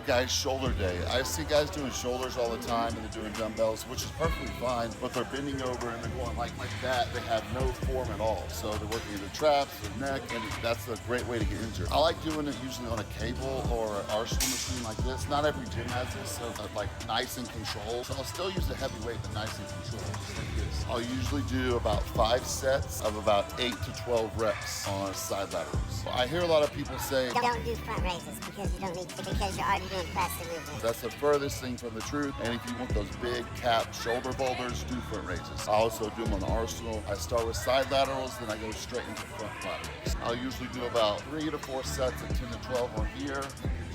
guy's shoulder day. I see guys doing shoulders all the time and they're doing dumbbells, which is perfectly fine, but they're bending over and they're going like that. They have no form at all. So they're working the traps, their neck, and that's a great way to get injured. I like doing it usually on a cable or an Arsenal machine like this. Not every gym has this, so like nice and controlled. So I'll still use the heavy weight, but nice and controlled, just like this. I'll usually do about 5 sets of about 8 to 12 reps on side laterals. I hear a lot of people say, don't do front raises because you don't need to, because you're already doing faster movements. that's the furthest thing from the truth. And if you want those big cap shoulder boulders, do front raises. I also do them on the Arsenal. I start with side laterals, then I go straight into front laterals. I'll usually do about 3 to 4 sets of 10 to 12 on here.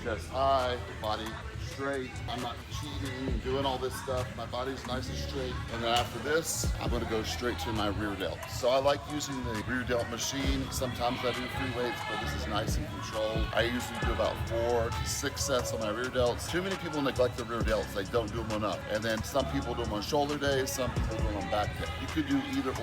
Chest high, body straight. I'm not cheating and doing all this stuff. My body's nice and straight. And then after this, I'm gonna go straight to my rear delt. So I like using the rear delt machine. Sometimes I do free weights, but this is nice and controlled. I usually do about 4 to 6 sets on my rear delts. Too many people neglect the rear delts. They don't do them enough. And then some people do them on shoulder days, some people do them on back day. You could do either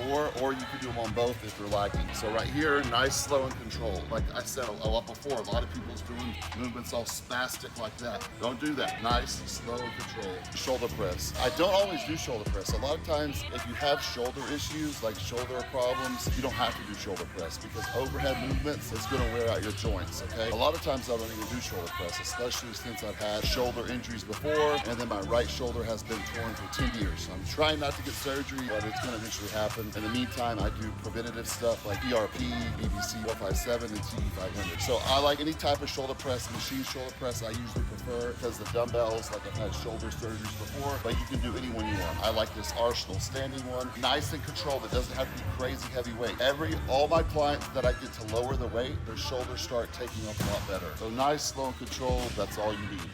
or you could do them on both if you're lacking. So right here, nice, slow, and controlled. Like I said a lot before, a lot of people's doing movements all spastic like that. Don't do that. Nice, slow, and controlled. Shoulder press. I don't always do shoulder press. A lot of times, if you have shoulder issues, like shoulder problems, you don't have to do shoulder press because overhead movements is gonna wear out your joints, okay? A lot of times I don't even do shoulder press, especially since I've had shoulder injuries before, and then my right shoulder has been torn for 10 years. I'm trying not to get surgery, but it's gonna eventually happen. In the meantime, I do preventative stuff like ERP, BBC 457, and TE 500. So I like any type of shoulder press. Machine shoulder press I usually prefer because the dumbbells, like I've had shoulder surgeries before, but you can do any one you want. I like this Arsenal standing one, nice and controlled. It doesn't have to be crazy heavy weight. All my clients that I get to lower the weight, their shoulders start taking up a lot better. So nice, slow, and controlled, that's all you need.